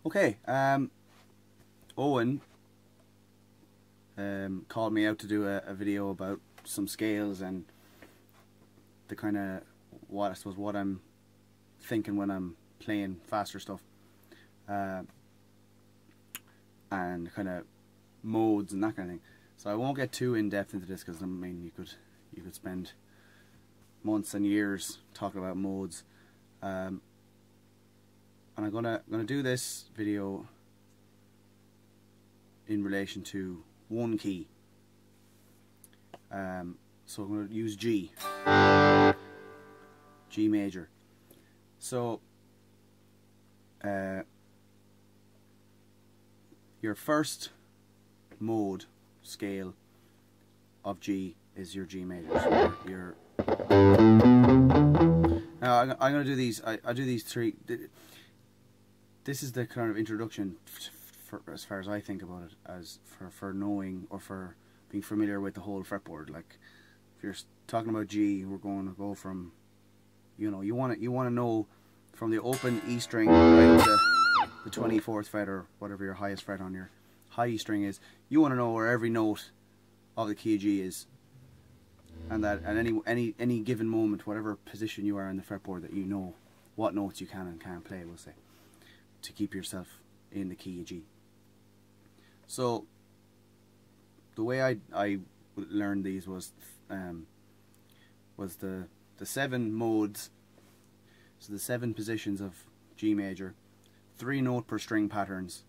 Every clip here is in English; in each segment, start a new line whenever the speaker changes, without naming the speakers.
Okay, Owen called me out to do a video about some scales and the kind of what I'm thinking when I'm playing faster stuff, and kind of modes and that kind of thing. So I won't get too in depth into this because I mean you could spend months and years talking about modes. And I'm gonna do this video in relation to one key. So I'm going to use G major. So your first mode scale of G is your G major. So now I'm going to do these. I do these three. This is the kind of introduction as far as I think about it, as for knowing or for being familiar with the whole fretboard. Like if you're talking about G, we're going to go from, you know, you want to know from the open E string right to the 24th fret or whatever your highest fret on your high E string is. You want to know where every note of the key of G is, and that at any given moment, whatever position you are in the fretboard, that you know what notes you can and can't play, we'll say, to keep yourself in the key of G. So the way I learned these was the 7 modes, so the 7 positions of G major, 3 note per string patterns,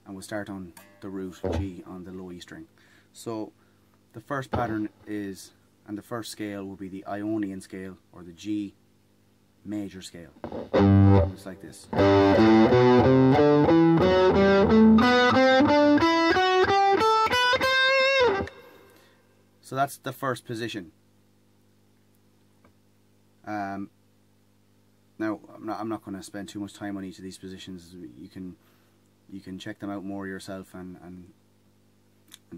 and we'll start on the root G on the low E string. So the first pattern is, and the first scale will be the Ionian scale, or the G major scale. It's like this. So that's the first position. Now I'm not going to spend too much time on each of these positions. You can check them out more yourself and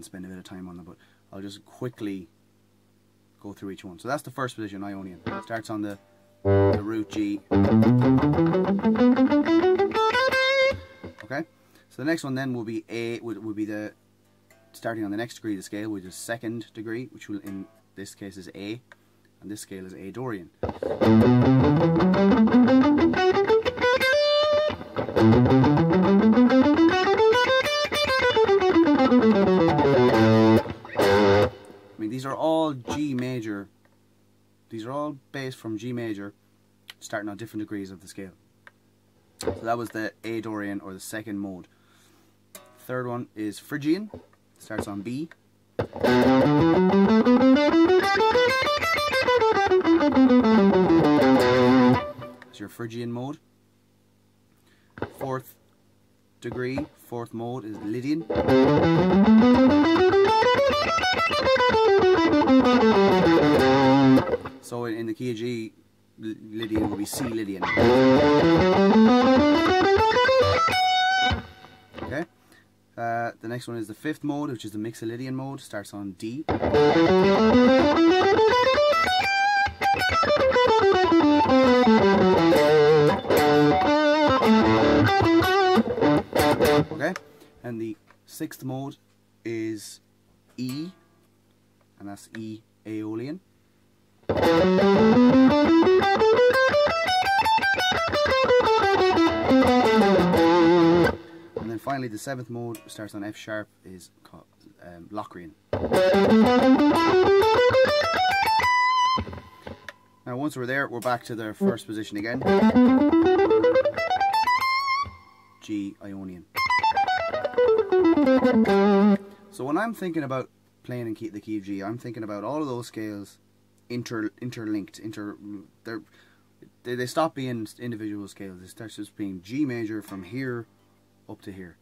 spend a bit of time on them. But I'll just quickly go through each one. So that's the first position, Ionian. It starts on the root G. Okay. So the next one then will be A. Will be the starting on the next degree of the scale, which is 2nd degree, which will in this case is A, and this scale is A Dorian. I mean, these are all G major. These are all based from G major, starting on different degrees of the scale. So that was the A Dorian, or the 2nd mode. Third one is Phrygian. Starts on B. That's your Phrygian mode. 4th degree, 4th mode is Lydian. So in the key of G, Lydian will be C Lydian. Okay. The next one is the 5th mode, which is the Mixolydian mode. Starts on D. Okay. And the 6th mode is E, and that's E Aeolian. And then finally the 7th mode starts on F sharp, is called Locrian. Now once we're there, we're back to the first position again. G Ionian. So when I'm thinking about playing in the key of G, I'm thinking about all of those scales interlinked. They stop being individual scales. They start just being G major from here up to here.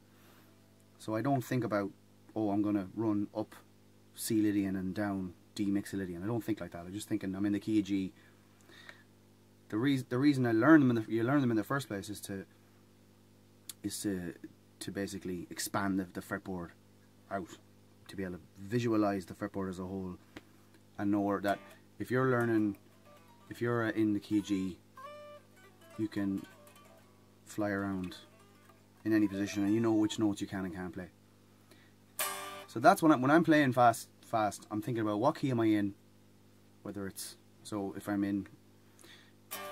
So I don't think about, oh, I'm going to run up C Lydian and down D Mixolydian. I don't think like that. I'm just thinking I'm in the key of G. The reason I learn them you learn them in the first place is to basically expand the fretboard out, to be able to visualize the fretboard as a whole, and know that if you're in the key of G, you can fly around in any position, and you know which notes you can and can't play. So that's when I'm playing fast, I'm thinking about what key am I in, whether it's, so if I'm in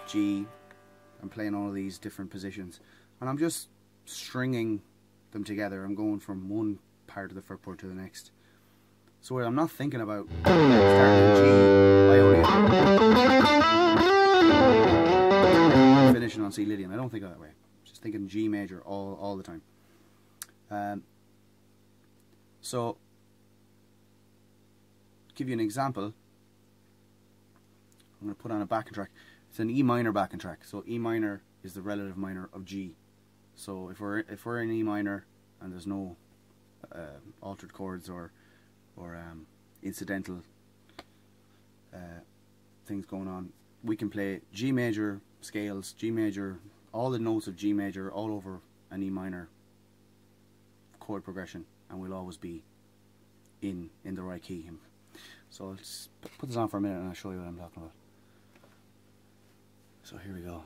G, I'm playing all of these different positions, and I'm just stringing them together. I'm going from one part of the fretboard to the next. So I'm not thinking about starting in G, Ionian, finishing on C Lydian. I don't think of that way. Just thinking G major all the time. So, to give you an example, I'm going to put on a backing track. It's an E minor backing track. So E minor is the relative minor of G. So if we're in E minor and there's no altered chords or incidental things going on, we can play G major scales, G major, all the notes of G major all over an E minor chord progression, and we'll always be in the right key. So let's put this on for a minute and I'll show you what I'm talking about. So here we go.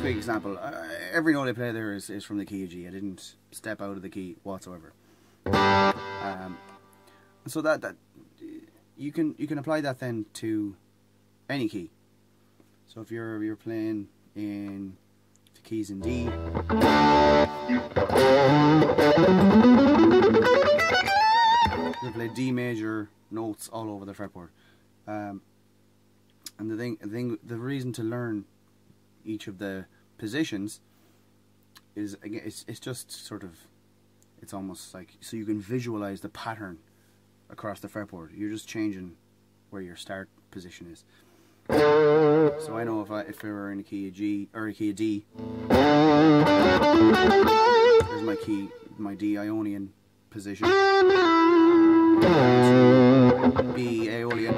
Example, every note I play there is from the key of G. I didn't step out of the key whatsoever. So that you can apply that then to any key. So if you're playing in the keys in D, you play D major notes all over the fretboard. And the reason to learn each of the positions is, again, it's just sort of, it's almost like, so you can visualize the pattern across the fretboard. You're just changing where your start position is. So I know if we were in a key of G or a key of D, there's my key, my D Ionian position, B Aeolian,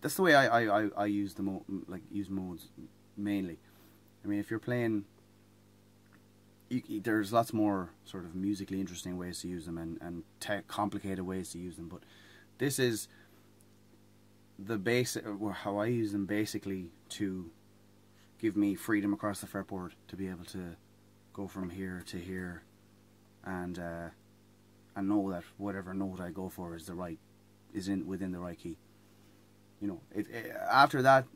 that's the way I use the use modes mainly. I mean, if you're playing, there's lots more sort of musically interesting ways to use them and complicated ways to use them, but this is the basic, or how I use them, basically to give me freedom across the fretboard to be able to go from here to here, and know that whatever note I go for is within the right key. You know, after that,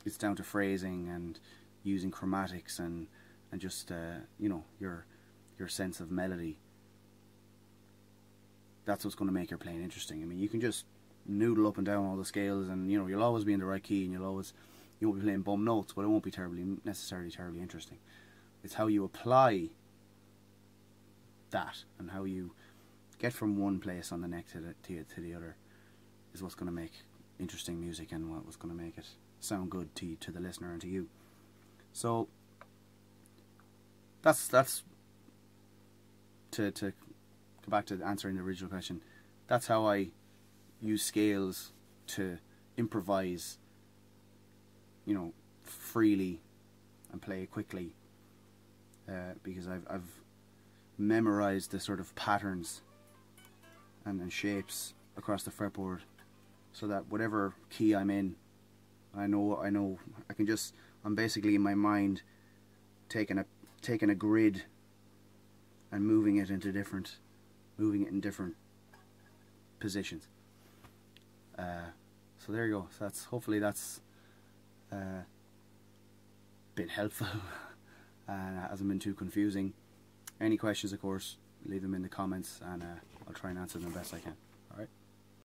it's down to phrasing and using chromatics and just you know, your sense of melody. That's what's going to make your playing interesting. I mean, you can just noodle up and down all the scales, and you know, you'll always be in the right key, and you won't be playing bum notes, but it won't be necessarily terribly interesting. It's how you apply that and how you get from one place on the neck to the other is what's going to make interesting music, and what's going to make it sound good to the listener and to you. So that's to go back to answering the original question. That's how I use scales to improvise, you know, freely and play quickly because I've memorized the sort of patterns and shapes across the fretboard, so that whatever key I'm in, I'm basically in my mind taking a grid and moving it in different positions. So there you go. So hopefully that's been helpful and hasn't been too confusing. Any questions, of course, leave them in the comments, and I'll try and answer them the best I can.